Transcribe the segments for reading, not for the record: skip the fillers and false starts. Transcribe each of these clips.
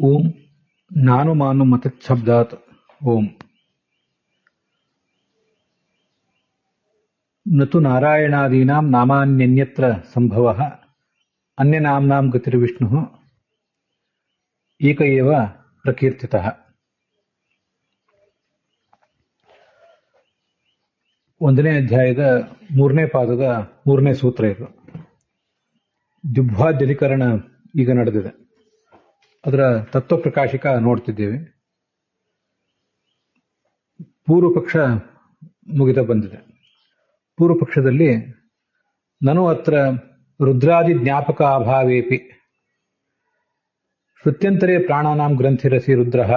ಓಂ ನಾನು ಮಾನು ಮತಚ್ಛಬ್ದಾತ್ ಓಂ ನತು ನಾರಾಯಣಾದೀನಾಂ ನಾಮಾನ್ಯನ್ಯತ್ರ ಸಂಭವಃ ಅನ್ಯನಾಮ್ನಾಂ ಗತಿರ್ವಿಷ್ಣುಃ ಏಕ ಏವ ಪ್ರಕೀರ್ತಿತಃ. ಒಂದನೇ ಅಧ್ಯಾಯದ 3ನೇ ಪಾದದ 3ನೇ ಸೂತ್ರ ಇದು. ದ್ಯುಭ್ವಾದ್ಯಧಿಕರಣ ಈಗ ನಡೆದಿದೆ. ಅದರ ತತ್ವಪ್ರಕಾಶಿಕ ನೋಡ್ತಿದ್ದೇವೆ. ಪೂರ್ವ ಪಕ್ಷ ಮುಗಿದ ಬಂದಿದೆ. ಪೂರ್ವ ಪಕ್ಷದಲ್ಲಿ ನನು ಅತ್ರ ರುದ್ರಾದಿ ಜ್ಞಾಪಕ ಅಭಾವೇಪಿ ಶ್ರುತ್ಯಂತರೇ ಪ್ರಾಣಾನಾಂ ಗ್ರಂಥಿರಸಿ ರುದ್ರಃ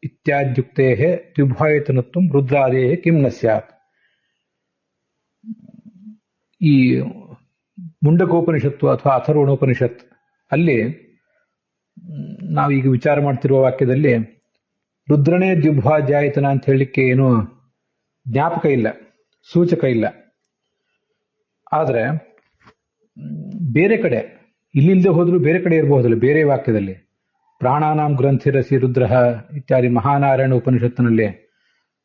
ಇತ್ಯಾದ್ಯುಕ್ತೇಃ ದ್ಯುಭಾಯತನತ್ವಂ ರುದ್ರಾದೇಃ ಕಿಂ ನ ಸ್ಯಾತ್. ಈ ಮುಂಡಕೋಪನಿಷತ್ತು ಅಥವಾ ಅಥರ್ವಣೋಪನಿಷತ್ ಅಲ್ಲಿ ನಾವೀಗ ವಿಚಾರ ಮಾಡ್ತಿರುವ ವಾಕ್ಯದಲ್ಲಿ ರುದ್ರನೇ ದ್ಯುಭಾಜಾಯತನ ಅಂತ ಹೇಳಲಿಕ್ಕೆ ಏನು ಜ್ಞಾಪಕ ಇಲ್ಲ, ಸೂಚಕ ಇಲ್ಲ. ಆದರೆ ಬೇರೆ ಕಡೆ ಇಲ್ಲಿಲ್ಲದೆ ಹೋದ್ರೂ ಬೇರೆ ಕಡೆ ಇರಬಹುದಲ್ಲ, ಬೇರೆ ವಾಕ್ಯದಲ್ಲಿ ಪ್ರಾಣಾನಾಂ ಗ್ರಂಥಿರಸಿ ರುದ್ರಃ ಇತ್ಯಾದಿ ಮಹಾನಾರಾಯಣ ಉಪನಿಷತ್ತಿನಲ್ಲಿ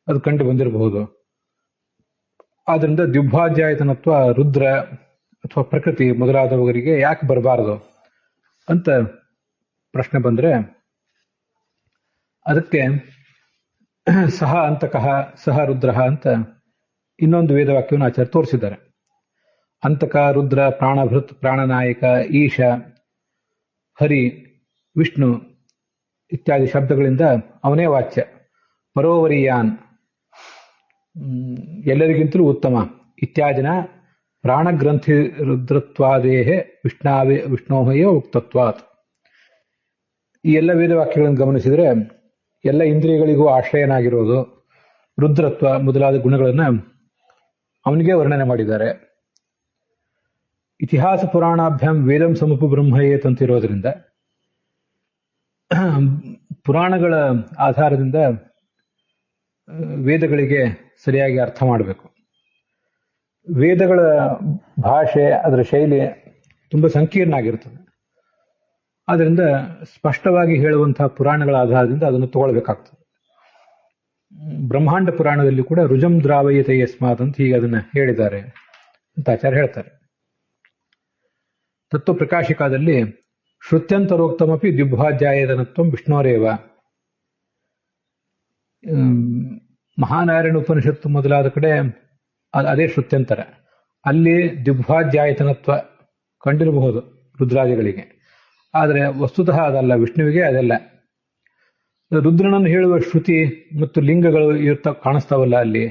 ಅದು ಕಂಡು ಬಂದಿರಬಹುದು. ಆದ್ರಿಂದ ದ್ಯುಭಾಜಾಯತನತ್ವ ರುದ್ರ ಅಥವಾ ಪ್ರಕೃತಿ ಮೊದಲಾದವರಿಗೆ ಯಾಕೆ ಬರಬಾರದು ಅಂತ ಪ್ರಶ್ನೆ ಬಂದ್ರೆ ಅದಕ್ಕೆ ಸಹ ಅಂತಕಃ ಸಹ ರುದ್ರಃ ಅಂತ ಇನ್ನೊಂದು ವೇದವಾಕ್ಯವನ್ನು ಆಚಾರ್ಯ ತೋರಿಸಿದ್ದಾರೆ. ಅಂತಕ, ರುದ್ರ, ಪ್ರಾಣಭೃತ್, ಪ್ರಾಣನಾಯಕ, ಈಶ, ಹರಿ, ವಿಷ್ಣು ಇತ್ಯಾದಿ ಶಬ್ದಗಳಿಂದ ಅವನೇ ವಾಚ್ಯ. ಪರೋವರಿಯಾನ್, ಎಲ್ಲರಿಗಿಂತಲೂ ಉತ್ತಮ. ಇತ್ಯಾದಿನ ಪ್ರಾಣಗ್ರಂಥಿ ರುದ್ರತ್ವಾದೇಹೇ ವಿಷ್ಣೋಹಯೋ ಉಕ್ತತ್ವಾತ್. ಈ ಎಲ್ಲ ವೇದವಾಕ್ಯಗಳನ್ನು ಗಮನಿಸಿದರೆ ಎಲ್ಲ ಇಂದ್ರಿಯಗಳಿಗೂ ಆಶ್ರಯನಾಗಿರೋದು ರುದ್ರತ್ವ ಮೊದಲಾದ ಗುಣಗಳನ್ನು ಅವನಿಗೆ ವರ್ಣನೆ ಮಾಡಿದ್ದಾರೆ. ಇತಿಹಾಸ ಪುರಾಣಾಭ್ಯಾಂ ವೇದಂ ಸಮುಪ ಬ್ರಹ್ಮಯೇತ್ ಅಂತಿರೋದ್ರಿಂದ ಪುರಾಣಗಳ ಆಧಾರದಿಂದ ವೇದಗಳಿಗೆ ಸರಿಯಾಗಿ ಅರ್ಥ ಮಾಡಬೇಕು. ವೇದಗಳ ಭಾಷೆ, ಅದರ ಶೈಲಿ ತುಂಬ ಸಂಕೀರ್ಣ ಆಗಿರ್ತದೆ. ಆದ್ದರಿಂದ ಸ್ಪಷ್ಟವಾಗಿ ಹೇಳುವಂತಹ ಪುರಾಣಗಳ ಆಧಾರದಿಂದ ಅದನ್ನು ತಗೊಳ್ಬೇಕಾಗ್ತದೆ. ಬ್ರಹ್ಮಾಂಡ ಪುರಾಣದಲ್ಲಿ ಕೂಡ ರುಜಂ ದ್ರಾವಯತೆ ಯಸ್ಮಾತ್ ಅಂತ ಹೀಗೆ ಅದನ್ನ ಹೇಳಿದ್ದಾರೆ ಅಂತ ಆಚಾರ್ಯ ಹೇಳ್ತಾರೆ. ತತ್ವ ಪ್ರಕಾಶಿಕಾದಲ್ಲಿ ಶ್ರುತ್ಯಂತರೋಕ್ತಮಪಿ ದ್ಯುಭಾಧ್ಯಾಯತನತ್ವಂ ವಿಷ್ಣೋರೇವ. ಮಹಾನಾರಾಯಣ ಉಪನಿಷತ್ತು ಮೊದಲಾದ ಕಡೆ ಅದೇ ಶ್ರುತ್ಯಂತರ. ಅಲ್ಲಿ ದ್ಯುಭಾಧ್ಯಾಯತನತ್ವ ಕಂಡಿರಬಹುದು ರುದ್ರಾದಿಗಳಿಗೆ, ಆದರೆ ವಸ್ತುತಃ ಅದಲ್ಲ, ವಿಷ್ಣುವಿಗೆ ಅದಲ್ಲ. ರುದ್ರನನ್ನು ಹೇಳುವ ಶ್ರುತಿ ಮತ್ತು ಲಿಂಗಗಳು ಕಾಣಿಸ್ತಾವಲ್ಲ ಅಲ್ಲಿ,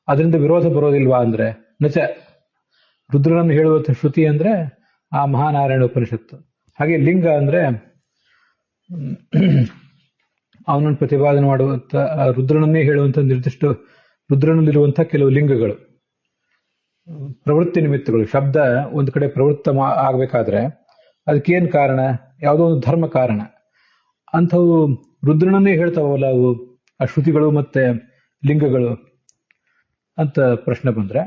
ಅದರಿಂದ ವಿರೋಧ ಬರೋದಿಲ್ವಾ ಅಂದ್ರೆ ನಚ. ರುದ್ರನನ್ನು ಹೇಳುವ ಶ್ರುತಿ ಅಂದ್ರೆ ಆ ಮಹಾನಾರಾಯಣ ಉಪನಿಷತ್ತು. ಹಾಗೆ ಲಿಂಗ ಅಂದ್ರೆ ಅವನನ್ನು ಪ್ರತಿಪಾದನೆ ಮಾಡುವಂತ ರುದ್ರನನ್ನೇ ಹೇಳುವಂತ ನಿರ್ದಿಷ್ಟ ರುದ್ರನಲ್ಲಿರುವಂತಹ ಕೆಲವು ಲಿಂಗಗಳು, ಪ್ರವೃತ್ತಿ ನಿಮಿತ್ತಗಳು. ಶಬ್ದ ಒಂದು ಕಡೆ ಪ್ರವೃತ್ತ ಆಗ್ಬೇಕಾದ್ರೆ ಅದಕ್ಕೇನು ಕಾರಣ? ಯಾವುದೋ ಒಂದು ಧರ್ಮ ಕಾರಣ. ಅಂಥವು ರುದ್ರನನ್ನೇ ಹೇಳ್ತಾವಲ್ಲ ಅವು, ಆ ಶ್ರುತಿಗಳು ಮತ್ತೆ ಲಿಂಗಗಳು ಅಂತ ಪ್ರಶ್ನೆ ಬಂದ್ರೆ,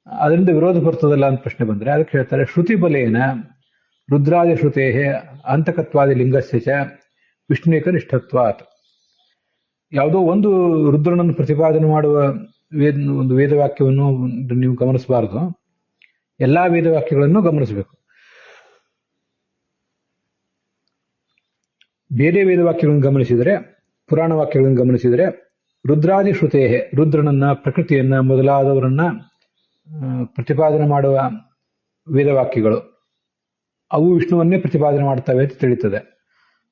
ಅದರಿಂದ ವಿರೋಧ ಬರ್ತದಲ್ಲ ಅಂತ ಪ್ರಶ್ನೆ ಬಂದ್ರೆ ಅದಕ್ಕೆ ಹೇಳ್ತಾರೆ ಶ್ರುತಿ ಬಲೇನ ರುದ್ರಾದಿ ಶ್ರುತೇ ಅಂತಕತ್ವಾದಿ ಲಿಂಗಸ್ಯ ಚ ವಿಷ್ಣುಕ ನಿಷ್ಠತ್ವಾತ್. ಯಾವುದೋ ಒಂದು ರುದ್ರನನ್ನು ಪ್ರತಿಪಾದನೆ ಮಾಡುವ ಒಂದು ವೇದವಾಕ್ಯವನ್ನು ನೀವು ಗಮನಿಸಬಾರದು, ಎಲ್ಲಾ ವೇದವಾಕ್ಯಗಳನ್ನು ಗಮನಿಸಬೇಕು. ಬೇರೆ ವೇದವಾಕ್ಯಗಳನ್ನು ಗಮನಿಸಿದರೆ, ಪುರಾಣ ವಾಕ್ಯಗಳನ್ನು ಗಮನಿಸಿದರೆ ರುದ್ರಾದಿ ಶ್ರುತೇ, ರುದ್ರನನ್ನ, ಪ್ರಕೃತಿಯನ್ನ ಮೊದಲಾದವರನ್ನ ಪ್ರತಿಪಾದನೆ ಮಾಡುವ ವೇದವಾಕ್ಯಗಳು ಅವು ವಿಷ್ಣುವನ್ನೇ ಪ್ರತಿಪಾದನೆ ಮಾಡ್ತವೆ ಅಂತ ತಿಳಿಯುತ್ತದೆ.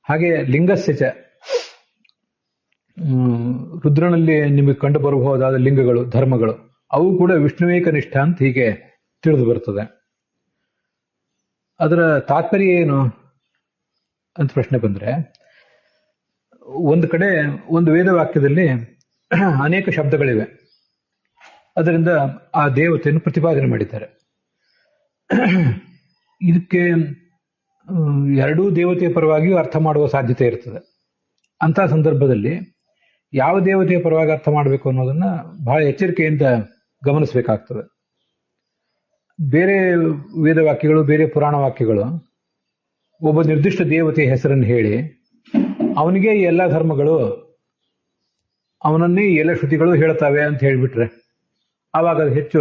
ಹಾಗೆ ಲಿಂಗಸ್ಯಚ, ರುದ್ರನಲ್ಲಿ ನಿಮಗೆ ಕಂಡು ಬರಬಹುದಾದ ಲಿಂಗಗಳು, ಧರ್ಮಗಳು ಅವು ಕೂಡ ವಿಷ್ಣುವೇಕ ನಿಷ್ಠ ಅಂತ ಹೀಗೆ ತಿಳಿದು ಬರ್ತದೆ. ಅದರ ತಾತ್ಪರ್ಯ ಏನು ಅಂತ ಪ್ರಶ್ನೆ ಬಂದ್ರೆ, ಒಂದು ಕಡೆ ಒಂದು ವೇದವಾಕ್ಯದಲ್ಲಿ ಅನೇಕ ಶಬ್ದಗಳಿವೆ, ಅದರಿಂದ ಆ ದೇವತೆಯನ್ನು ಪ್ರತಿಪಾದನೆ ಮಾಡಿದ್ದಾರೆ. ಇದಕ್ಕೆ ಎರಡೂ ದೇವತೆಯ ಪರವಾಗಿಯೂ ಅರ್ಥ ಮಾಡುವ ಸಾಧ್ಯತೆ ಇರ್ತದೆ. ಅಂತಹ ಸಂದರ್ಭದಲ್ಲಿ ಯಾವ ದೇವತೆಯ ಪರವಾಗಿ ಅರ್ಥ ಮಾಡಬೇಕು ಅನ್ನೋದನ್ನ ಬಹಳ ಎಚ್ಚರಿಕೆಯಿಂದ ಗಮನಿಸಬೇಕಾಗ್ತದೆ. ಬೇರೆ ವೇದವಾಕ್ಯಗಳು, ಬೇರೆ ಪುರಾಣ ವಾಕ್ಯಗಳು ಒಬ್ಬ ನಿರ್ದಿಷ್ಟ ದೇವತೆಯ ಹೆಸರನ್ನು ಹೇಳಿ ಅವನಿಗೆ ಈ ಎಲ್ಲ ಧರ್ಮಗಳು, ಅವನನ್ನೇ ಈ ಎಲ್ಲ ಶ್ರುತಿಗಳು ಹೇಳ್ತವೆ ಅಂತ ಹೇಳಿಬಿಟ್ರೆ ಆವಾಗ ಅದು ಹೆಚ್ಚು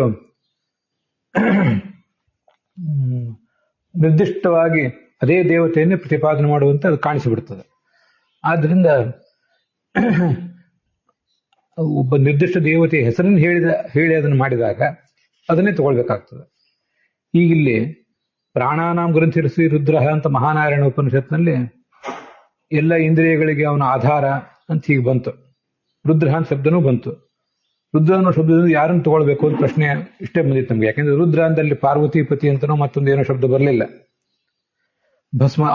ನಿರ್ದಿಷ್ಟವಾಗಿ ಅದೇ ದೇವತೆಯನ್ನೇ ಪ್ರತಿಪಾದನೆ ಮಾಡುವಂತೆ ಅದು ಕಾಣಿಸಿಬಿಡ್ತದೆ. ಆದ್ರಿಂದ ಒಬ್ಬ ನಿರ್ದಿಷ್ಟ ದೇವತೆಯ ಹೆಸರನ್ನು ಹೇಳಿ ಅದನ್ನು ಮಾಡಿದಾಗ ಅದನ್ನೇ ತಗೊಳ್ಬೇಕಾಗ್ತದೆ. ಈಗಿಲ್ಲಿ ಪ್ರಾಣಾನಾಂ ಗ್ರಂಥಿರಿಸಿ ರುದ್ರ ಅಂತ ಮಹಾನಾರಾಯಣ ಉಪನಿಷತ್ನಲ್ಲಿ ಎಲ್ಲ ಇಂದ್ರಿಯಗಳಿಗೆ ಅವನ ಆಧಾರ ಅಂತ ಹೀಗೆ ಬಂತು. ರುದ್ರ ಅಂತ ಶಬ್ದನೂ ಬಂತು. ರುದ್ರ ಅನ್ನೋ ಶಬ್ದದಿಂದ ಯಾರನ್ನು ತಗೊಳ್ಬೇಕು ಅಂತ ಪ್ರಶ್ನೆ ಇಷ್ಟೇ ಬಂದಿತ್ತು ನಮ್ಗೆ. ಯಾಕೆಂದ್ರೆ ರುದ್ರ ಅಂದಲ್ಲಿ ಪಾರ್ವತಿಪತಿ ಅಂತನೋ ಮತ್ತೊಂದು ಏನೋ ಶಬ್ದ ಬರಲಿಲ್ಲ.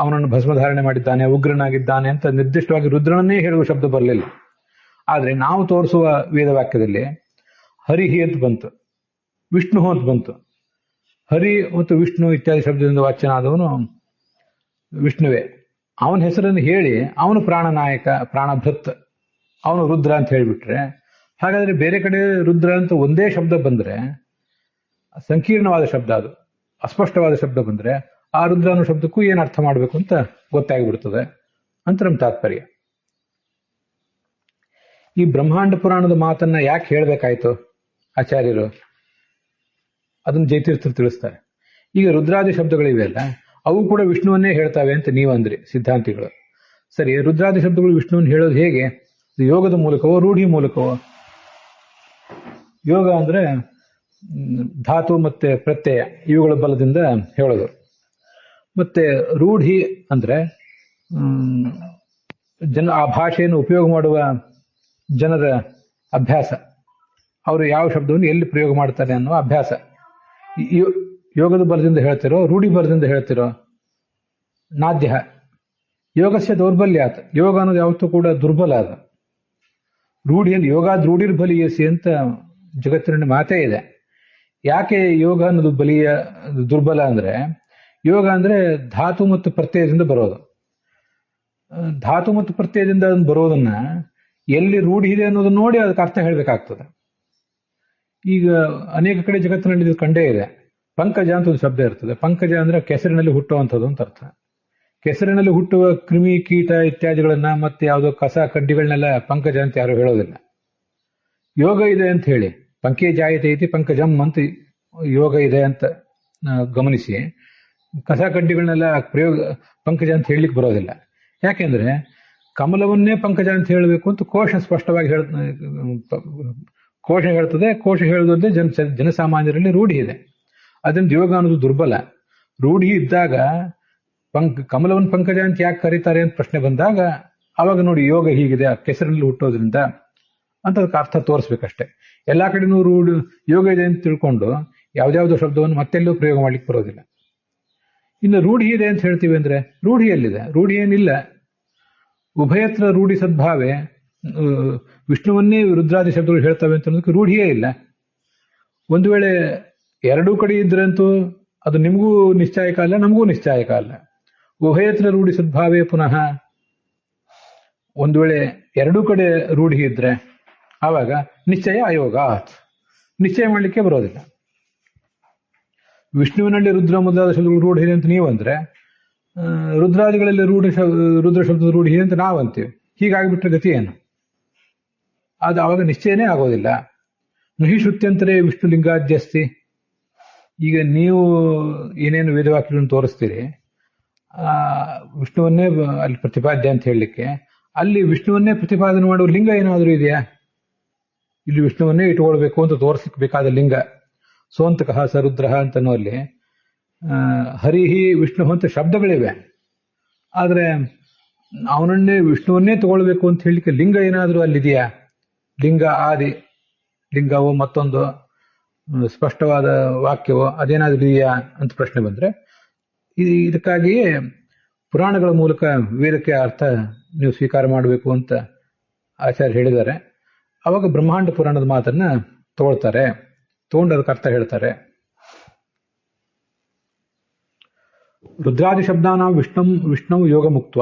ಅವನನ್ನು ಭಸ್ಮಧಾರಣೆ ಮಾಡಿದ್ದಾನೆ, ಉಗ್ರನಾಗಿದ್ದಾನೆ ಅಂತ ನಿರ್ದಿಷ್ಟವಾಗಿ ರುದ್ರನನ್ನೇ ಹೇಳುವ ಶಬ್ದ ಬರಲಿಲ್ಲ. ಆದ್ರೆ ನಾವು ತೋರಿಸುವ ವೇದವಾಕ್ಯದಲ್ಲಿ ಹರಿಹಿ ಅಂತ ಬಂತು, ವಿಷ್ಣು ಅಂತ ಬಂತು. ಹರಿ ಮತ್ತು ವಿಷ್ಣು ಇತ್ಯಾದಿ ಶಬ್ದದಿಂದ ವಾಚ್ಯನಾದವನು ವಿಷ್ಣುವೇ. ಅವನ ಹೆಸರನ್ನು ಹೇಳಿ ಅವನು ಪ್ರಾಣನಾಯಕ, ಪ್ರಾಣಭೃತ್, ಅವನು ರುದ್ರ ಅಂತ ಹೇಳಿಬಿಟ್ರೆ, ಹಾಗಾದ್ರೆ ಬೇರೆ ಕಡೆ ರುದ್ರ ಅಂತ ಒಂದೇ ಶಬ್ದ ಬಂದ್ರೆ ಸಂಕೀರ್ಣವಾದ ಶಬ್ದ, ಅದು ಅಸ್ಪಷ್ಟವಾದ ಶಬ್ದ ಬಂದ್ರೆ ಆ ರುದ್ರ ಅನ್ನೋ ಶಬ್ದಕ್ಕೂ ಏನು ಅರ್ಥ ಮಾಡಬೇಕು ಅಂತ ಗೊತ್ತಾಗಿಬಿಡ್ತದೆ ಅಂತ ನಮ್ಮ ತಾತ್ಪರ್ಯ. ಈ ಬ್ರಹ್ಮಾಂಡ ಪುರಾಣದ ಮಾತನ್ನ ಯಾಕೆ ಹೇಳ್ಬೇಕಾಯ್ತು ಆಚಾರ್ಯರು, ಅದನ್ನು ಜಯತೀರ್ಥರು ತಿಳಿಸ್ತಾರೆ. ಈಗ ರುದ್ರಾದಿ ಶಬ್ದಗಳಿವೆಯಲ್ಲ, ಅವು ಕೂಡ ವಿಷ್ಣುವನ್ನೇ ಹೇಳ್ತಾವೆ ಅಂತ ನೀವು ಅಂದ್ರಿ ಸಿದ್ಧಾಂತಿಗಳು. ಸರಿ, ರುದ್ರಾದಿ ಶಬ್ದಗಳು ವಿಷ್ಣುವನ್ನು ಹೇಳೋದು ಹೇಗೆ? ಯೋಗದ ಮೂಲಕವೋ ರೂಢಿ ಮೂಲಕವೋ? ಯೋಗ ಅಂದ್ರೆ ಧಾತು ಮತ್ತೆ ಪ್ರತ್ಯಯ ಇವುಗಳ ಬಲದಿಂದ ಹೇಳೋದು. ಮತ್ತೆ ರೂಢಿ ಅಂದ್ರೆ ಆ ಭಾಷೆಯನ್ನು ಉಪಯೋಗ ಮಾಡುವ ಜನರ ಅಭ್ಯಾಸ, ಅವರು ಯಾವ ಶಬ್ದವನ್ನು ಎಲ್ಲಿ ಪ್ರಯೋಗ ಮಾಡ್ತಾರೆ ಅನ್ನೋ ಅಭ್ಯಾಸ. ಯೋಗದ ಬಲದಿಂದ ಹೇಳ್ತಿರೋ, ರೂಢಿ ಬಲದಿಂದ ಹೇಳ್ತಿರೋ? ನಾದ್ಯ ಯೋಗಸ್ಯ ದೌರ್ಬಲ್ಯಾತ್, ಯೋಗ ಅನ್ನೋದು ಯಾವತ್ತೂ ಕೂಡ ದುರ್ಬಲ. ಅದು ರೂಢಿಯನ್ನು ಯೋಗಾದ್ರೂಢಿರ್ಬಲಿಯಸಿ ಅಂತ ಜಗತ್ತಿನ ಮಾತೇ ಇದೆ. ಯಾಕೆ ಯೋಗ ಅನ್ನೋದು ದುರ್ಬಲ ಅಂದ್ರೆ, ಯೋಗ ಅಂದ್ರೆ ಧಾತು ಮತ್ತು ಪ್ರತ್ಯಯದಿಂದ ಬರೋದು. ಧಾತು ಮತ್ತು ಪ್ರತ್ಯಯದಿಂದ ಬರೋದನ್ನ ಎಲ್ಲಿ ರೂಢಿ ಇದೆ ಅನ್ನೋದನ್ನ ನೋಡಿ ಅದಕ್ಕೆ ಅರ್ಥ ಹೇಳ್ಬೇಕಾಗ್ತದೆ. ಈಗ ಅನೇಕ ಕಡೆ ಜಗತ್ತಿನಲ್ಲಿ ಇದು ಕಂಡೇ ಇದೆ. ಪಂಕಜ ಅಂತ ಒಂದು ಶಬ್ದ ಇರ್ತದೆ. ಪಂಕಜ ಅಂದ್ರೆ ಕೆಸರಿನಲ್ಲಿ ಹುಟ್ಟುವಂಥದ್ದು ಅಂತ ಅರ್ಥ. ಕೆಸರಿನಲ್ಲಿ ಹುಟ್ಟುವ ಕ್ರಿಮಿ ಕೀಟ ಇತ್ಯಾದಿಗಳನ್ನ ಮತ್ತೆ ಯಾವುದೋ ಕಸ ಕಡ್ಡಿಗಳನ್ನೆಲ್ಲ ಪಂಕಜ ಅಂತ ಯಾರು ಹೇಳೋದಿಲ್ಲ. ಯೋಗ ಇದೆ ಅಂತ ಹೇಳಿ, ಪಂಕೆ ಜಾಯತೆ ಐತಿ ಪಂಕಜಂ ಅಂತ ಯೋಗ ಇದೆ ಅಂತ ಗಮನಿಸಿ, ಕಸ ಕಡ್ಡಿಗಳನ್ನೆಲ್ಲ ಪಂಕಜ ಅಂತ ಹೇಳಲಿಕ್ಕೆ ಬರೋದಿಲ್ಲ. ಯಾಕೆಂದ್ರೆ ಕಮಲವನ್ನೇ ಪಂಕಜ ಅಂತ ಹೇಳಬೇಕು ಅಂತ ಕೋಶ ಸ್ಪಷ್ಟವಾಗಿ ಕೋಶ ಹೇಳ್ತದೆ. ಕೋಶ ಹೇಳುವುದೇ ಜನಸಾಮಾನ್ಯರಲ್ಲಿ ರೂಢಿ ಇದೆ. ಅದರಿಂದ ಯೋಗ ಅನ್ನೋದು ದುರ್ಬಲ. ರೂಢಿ ಇದ್ದಾಗ ಕಮಲವನ್ನು ಪಂಕಜ ಅಂತ ಯಾಕೆ ಕರೀತಾರೆ ಅಂತ ಪ್ರಶ್ನೆ ಬಂದಾಗ ಅವಾಗ ನೋಡಿ ಯೋಗ ಹೀಗಿದೆ, ಕೆಸರಲ್ಲಿ ಹುಟ್ಟೋದ್ರಿಂದ ಅಂತ ಅದಕ್ಕೆ ಅರ್ಥ ತೋರಿಸ್ಬೇಕಷ್ಟೆ. ಎಲ್ಲಾ ಕಡೆನೂ ಯೋಗ ಇದೆ ಅಂತ ತಿಳ್ಕೊಂಡು ಯಾವ್ದಾವ್ದೋ ಶಬ್ದವನ್ನು ಮತ್ತೆಲ್ಲೂ ಪ್ರಯೋಗ ಮಾಡ್ಲಿಕ್ಕೆ ಬರೋದಿಲ್ಲ. ಇನ್ನು ರೂಢಿ ಇದೆ ಅಂತ ಹೇಳ್ತೀವಿ ಅಂದ್ರೆ ರೂಢಿ ಎಲ್ಲಿದೆ? ರೂಢಿ ಏನಿಲ್ಲ. ಉಭಯತ್ರ ರೂಢಿ ಸದ್ಭಾವೆ, ವಿಷ್ಣುವನ್ನೇ ರುದ್ರಾದಿ ಶಬ್ದಗಳು ಹೇಳ್ತವೆ ಅಂತ ಅನ್ನೋದಕ್ಕೆ ರೂಢಿಯೇ ಇಲ್ಲ. ಒಂದು ವೇಳೆ ಎರಡೂ ಕಡೆ ಇದ್ರಂತೂ ಅದು ನಿಮಗೂ ನಿಶ್ಚಾಯಕ ಅಲ್ಲ, ನಮಗೂ ನಿಶ್ಚಾಯಕ ಅಲ್ಲ. ಉಭಯತ್ರ ರೂಢಿ ಸದ್ಭಾವೇ ಪುನಃ ಒಂದು ವೇಳೆ ಎರಡೂ ಕಡೆ ರೂಢಿ ಇದ್ರೆ ಆವಾಗ ನಿಶ್ಚಯ ಅಯೋಗ, ನಿಶ್ಚಯ ಮಾಡಲಿಕ್ಕೆ ಬರೋದಿಲ್ಲ. ವಿಷ್ಣುವಿನಲ್ಲಿ ರುದ್ರ ಮೊದಲಾದ ಶಬ್ದಗಳು ರೂಢಿ ಇದೆ ಅಂತ ನೀವು ಅಂದ್ರೆ, ರುದ್ರಾದಿಗಳಲ್ಲಿ ರುದ್ರ ಶಬ್ದದ ರೂಢಿ ಇದೆ ಅಂತ ನಾವು ಅಂತೀವಿ. ಹೀಗಾಗಿಬಿಟ್ರೆ ಗತಿ ಏನು? ಅದು ಆವಾಗ ನಿಶ್ಚಯನೇ ಆಗೋದಿಲ್ಲ. ನಹಿ ಶ್ರುತ್ಯಂತರೇ ವಿಷ್ಣು ಲಿಂಗಾದ್ಯಸ್ತಿ. ಈಗ ನೀವು ಏನೇನು ವೇದವಾಕ್ಯಗಳನ್ನು ತೋರಿಸ್ತೀರಿ, ವಿಷ್ಣುವನ್ನೇ ಅಲ್ಲಿ ಪ್ರತಿಪಾದ್ಯ ಅಂತ ಹೇಳಲಿಕ್ಕೆ, ಅಲ್ಲಿ ವಿಷ್ಣುವನ್ನೇ ಪ್ರತಿಪಾದನೆ ಮಾಡುವ ಲಿಂಗ ಏನಾದರೂ ಇದೆಯಾ? ಇಲ್ಲಿ ವಿಷ್ಣುವನ್ನೇ ಇಟ್ಕೊಳ್ಬೇಕು ಅಂತ ತೋರಿಸ್ಲಿಕ್ಕೆ ಬೇಕಾದ ಲಿಂಗ ಸೋಂತಕಃ ಸರುದ್ರಃ ಅಂತನೋ ಅಲ್ಲಿ ಹರಿಹಿ ವಿಷ್ಣು ಅಂತ ಶಬ್ದಗಳಿವೆ. ಆದ್ರೆ ಅವನನ್ನೇ ವಿಷ್ಣುವನ್ನೇ ತಗೊಳ್ಬೇಕು ಅಂತ ಹೇಳಲಿಕ್ಕೆ ಲಿಂಗ ಏನಾದರೂ ಅಲ್ಲಿದೆಯಾ? ಲಿಂಗ ಆದಿ ಲಿಂಗವೋ ಮತ್ತೊಂದು ಸ್ಪಷ್ಟವಾದ ವಾಕ್ಯವೋ ಅದೇನಾದ್ರೂ ಇದೆಯಾ ಅಂತ ಪ್ರಶ್ನೆ ಬಂದ್ರೆ, ಇದಕ್ಕಾಗಿಯೇ ಪುರಾಣಗಳ ಮೂಲಕ ವೇದಕ್ಕೆ ಅರ್ಥ ನೀವು ಸ್ವೀಕಾರ ಮಾಡಬೇಕು ಅಂತ ಆಚಾರ್ಯ ಹೇಳಿದ್ದಾರೆ. ಅವಾಗ ಬ್ರಹ್ಮಾಂಡ ಪುರಾಣದ ಮಾತನ್ನ ತಗೊಳ್ತಾರೆ, ತಗೊಂಡು ಅದಕ್ಕೆ ಅರ್ಥ ಹೇಳ್ತಾರೆ. ರುದ್ರಾದಿ ಶಬ್ದಾನ ವಿಷ್ಣು ಯೋಗ ಮುಕ್ತ.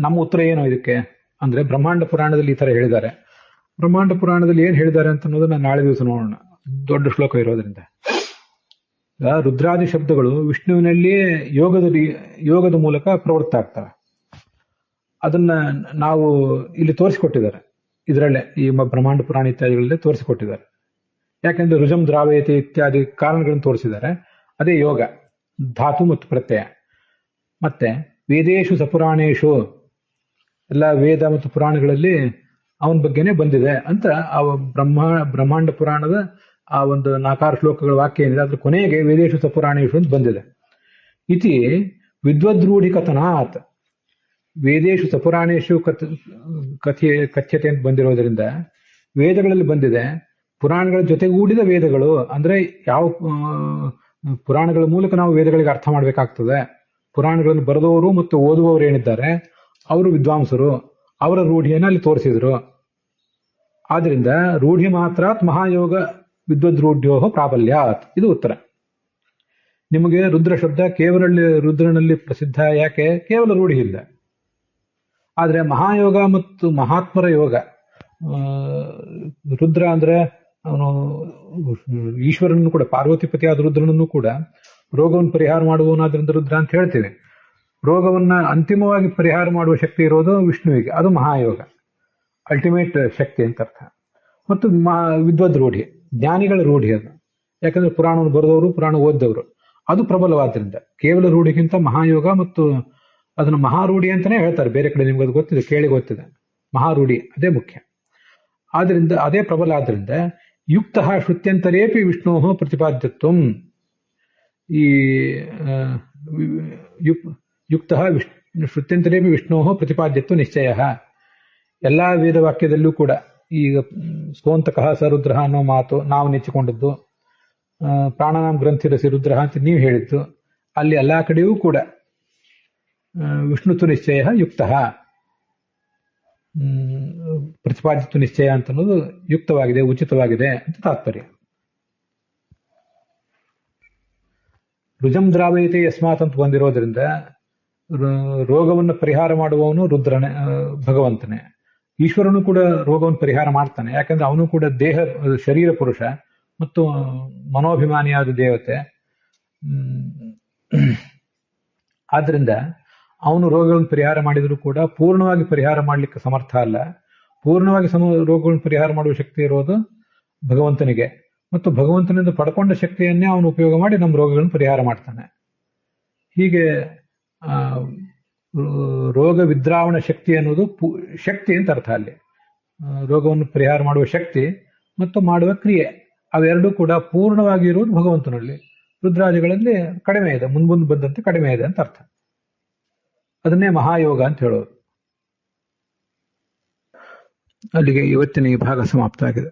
ನಮ್ಮ ಉತ್ತರ ಏನು ಇದಕ್ಕೆ ಅಂದ್ರೆ, ಬ್ರಹ್ಮಾಂಡ ಪುರಾಣದಲ್ಲಿ ಈ ತರ ಹೇಳಿದ್ದಾರೆ. ಬ್ರಹ್ಮಾಂಡ ಪುರಾಣದಲ್ಲಿ ಏನ್ ಹೇಳಿದ್ದಾರೆ ಅಂತ ಅನ್ನೋದನ್ನ ನಾಳೆ ದಿವಸ ನೋಡೋಣ, ದೊಡ್ಡ ಶ್ಲೋಕ ಇರೋದ್ರಿಂದ. ರುದ್ರಾದಿ ಶಬ್ದಗಳು ವಿಷ್ಣುವಿನಲ್ಲಿಯೇ ಯೋಗದ ಮೂಲಕ ಪ್ರವೃತ್ತ ಆಗ್ತವೆ. ಅದನ್ನ ನಾವು ಇಲ್ಲಿ ತೋರಿಸಿಕೊಟ್ಟಿದ್ದಾರೆ. ಇದರಲ್ಲೇ ಈ ಬ್ರಹ್ಮಾಂಡ ಪುರಾಣ ಇತ್ಯಾದಿಗಳಲ್ಲೇ ತೋರಿಸಿಕೊಟ್ಟಿದ್ದಾರೆ. ಯಾಕೆಂದ್ರೆ ರುಜಂ ದ್ರಾವಯತೆ ಇತ್ಯಾದಿ ಕಾರಣಗಳನ್ನು ತೋರಿಸಿದ್ದಾರೆ. ಅದೇ ಯೋಗ, ಧಾತು ಮತ್ತು ಪ್ರತ್ಯಯ. ಮತ್ತೆ ವೇದೇಶು ಸಪುರಾಣೇಶು, ಎಲ್ಲ ವೇದ ಮತ್ತು ಪುರಾಣಗಳಲ್ಲಿ ಅವನ ಬಗ್ಗೆನೇ ಬಂದಿದೆ ಅಂತ ಆ ಬ್ರಹ್ಮಾಂಡ ಪುರಾಣದ ಆ ಒಂದು 4 ಶ್ಲೋಕಗಳ ವಾಕ್ಯ ಏನಿದೆ ಅದ್ರ ಕೊನೆಗೆ ವೇದೇಶು ಸಪುರಾಣೇಶು ಅಂತ ಬಂದಿದೆ. ಇತಿ ವಿದ್ವದ್ರೂಢಿ ಕಥನಾತ್, ವೇದೇಶು ಸಪುರಾಣೇಶು ಕಥ್ಯತೆ ಅಂತ ಬಂದಿರೋದ್ರಿಂದ ವೇದಗಳಲ್ಲಿ ಬಂದಿದೆ. ಪುರಾಣಗಳ ಜೊತೆಗೂಡಿದ ವೇದಗಳು ಅಂದ್ರೆ ಯಾವ ಪುರಾಣಗಳ ಮೂಲಕ ನಾವು ವೇದಗಳಿಗೆ ಅರ್ಥ ಮಾಡಬೇಕಾಗ್ತದೆ. ಪುರಾಣಗಳನ್ನು ಬರೆದವರು ಮತ್ತು ಓದುವವರು ಏನಿದ್ದಾರೆ ಅವರು ವಿದ್ವಾಂಸರು, ಅವರ ರೂಢಿಯನ್ನು ಅಲ್ಲಿ ತೋರಿಸಿದ್ರು. ಆದ್ರಿಂದ ರೂಢಿ ಮಾತ್ರಾತ್ ಮಹಾಯೋಗ ವಿದ್ವದ್ರೂಢ್ಯೋ ಪ್ರಾಬಲ್ಯಾತ್, ಇದು ಉತ್ತರ. ನಿಮಗೆ ರುದ್ರ ಶಬ್ದ ಕೇವಲ ರುದ್ರನಲ್ಲಿ ಪ್ರಸಿದ್ಧ ಯಾಕೆ? ಕೇವಲ ರೂಢಿ ಇಲ್ಲ. ಆದ್ರೆ ಮಹಾಯೋಗ ಮತ್ತು ಮಹಾತ್ಮರ ಯೋಗ, ರುದ್ರ ಅಂದ್ರೆ ಅವನು ಈಶ್ವರನನ್ನು ಕೂಡ, ಪಾರ್ವತಿಪತಿಯಾದ ರುದ್ರನನ್ನು ಕೂಡ ರೋಗವನ್ನು ಪರಿಹಾರ ಮಾಡುವವನಾದ್ರಿಂದ ರುದ್ರ ಅಂತ ಹೇಳ್ತೀವಿ. ರೋಗವನ್ನ ಅಂತಿಮವಾಗಿ ಪರಿಹಾರ ಮಾಡುವ ಶಕ್ತಿ ಇರೋದು ವಿಷ್ಣುವಿಗೆ, ಅದು ಮಹಾಯೋಗ, ಅಲ್ಟಿಮೇಟ್ ಶಕ್ತಿ ಅಂತ ಅರ್ಥ. ಮತ್ತು ವಿದ್ವದ್ ರೂಢಿ, ಜ್ಞಾನಿಗಳ ರೂಢಿ ಅದು. ಯಾಕಂದ್ರೆ ಪುರಾಣವನ್ನು ಬರೆದವರು, ಪುರಾಣ ಓದ್ದವರು, ಅದು ಪ್ರಬಲವಾದ್ರಿಂದ. ಕೇವಲ ರೂಢಿಗಿಂತ ಮಹಾಯೋಗ ಮತ್ತು ಅದನ್ನು ಮಹಾರೂಢಿ ಅಂತಾನೆ ಹೇಳ್ತಾರೆ. ಬೇರೆ ಕಡೆ ನಿಮ್ಗೆ ಅದು ಗೊತ್ತಿದೆ, ಕೇಳಿ ಗೊತ್ತಿದೆ. ಮಹಾರೂಢಿ ಅದೇ ಮುಖ್ಯ. ಆದ್ರಿಂದ ಅದೇ ಪ್ರಬಲ. ಆದ್ರಿಂದ ಯುಕ್ತ ಶ್ರುತ್ಯಂತರೇಪಿ ವಿಷ್ಣೋ ಪ್ರತಿಪಾದ್ಯತ್ವಂ, ಈ ಯುಕ್ತ ಶ್ರುತ್ಯಂತರೇಪಿ ವಿಷ್ಣೋ ಪ್ರತಿಪಾದ್ಯತ್ವ ನಿಶ್ಚಯ. ಎಲ್ಲಾ ವೇದವಾಕ್ಯದಲ್ಲೂ ಕೂಡ ಈಗ ಸ್ಕೋಂತಕಃ ಸರುದ್ರ ಅನ್ನೋ ಮಾತು ನಾವು ನೆಚ್ಚಿಕೊಂಡದ್ದು, ಪ್ರಾಣಾನಾಂ ಗ್ರಂಥಿರಸಿ ರುದ್ರ ಅಂತ ನೀವು ಹೇಳಿದ್ದು, ಅಲ್ಲಿ ಎಲ್ಲಾ ಕಡೆಯೂ ಕೂಡ ವಿಷ್ಣುತ್ವ ನಿಶ್ಚಯ ಯುಕ್ತ, ಪ್ರತಿಪಾದಿತ್ವ ನಿಶ್ಚಯ ಅಂತ ಅನ್ನೋದು ಯುಕ್ತವಾಗಿದೆ, ಉಚಿತವಾಗಿದೆ ಅಂತ ತಾತ್ಪರ್ಯ. ರುಜಂ ದ್ರಾವಯತೆ ಯಸ್ಮಾತ್ ಅಂತ ಬಂದಿರೋದ್ರಿಂದ ರೋಗವನ್ನು ಪರಿಹಾರ ಮಾಡುವವನು ರುದ್ರನೇ, ಭಗವಂತನೇ. ಈಶ್ವರನು ಕೂಡ ರೋಗವನ್ನು ಪರಿಹಾರ ಮಾಡ್ತಾನೆ. ಯಾಕಂದ್ರೆ ಅವನು ಕೂಡ ಶರೀರ ಪುರುಷ ಮತ್ತು ಮನೋಭಿಮಾನಿಯಾದ ದೇವತೆ. ಆದ್ರಿಂದ ಅವನು ರೋಗಗಳನ್ನು ಪರಿಹಾರ ಮಾಡಿದರೂ ಕೂಡ ಪೂರ್ಣವಾಗಿ ಪರಿಹಾರ ಮಾಡಲಿಕ್ಕೆ ಸಮರ್ಥ ಅಲ್ಲ. ಪೂರ್ಣವಾಗಿ ರೋಗಗಳನ್ನು ಪರಿಹಾರ ಮಾಡುವ ಶಕ್ತಿ ಇರೋದು ಭಗವಂತನಿಗೆ. ಮತ್ತು ಭಗವಂತನಿಂದ ಪಡ್ಕೊಂಡ ಶಕ್ತಿಯನ್ನೇ ಅವನು ಉಪಯೋಗ ಮಾಡಿ ನಮ್ಮ ರೋಗಗಳನ್ನು ಪರಿಹಾರ ಮಾಡ್ತಾನೆ. ಹೀಗೆ ರೋಗ ವಿದ್ರಾವಣ ಶಕ್ತಿ ಅನ್ನೋದು ಶಕ್ತಿ ಅಂತ ಅರ್ಥ. ಅಲ್ಲಿ ರೋಗವನ್ನು ಪರಿಹಾರ ಮಾಡುವ ಶಕ್ತಿ ಮತ್ತು ಮಾಡುವ ಕ್ರಿಯೆ ಅವೆರಡೂ ಕೂಡ ಪೂರ್ಣವಾಗಿ ಇರುವುದು ಭಗವಂತನಲ್ಲಿ. ರುದ್ರಾದಿಗಳಲ್ಲಿ ಕಡಿಮೆ ಇದೆ, ಮುಂದೆ ಬಂದಂತೆ ಕಡಿಮೆ ಇದೆ ಅಂತ ಅರ್ಥ. ಅದನ್ನೇ ಮಹಾಯೋಗ ಅಂತ ಹೇಳೋದು. ಅಲ್ಲಿಗೆ ಇವತ್ತಿನ ಈ ಭಾಗ ಸಮಾಪ್ತ ಆಗಿದೆ.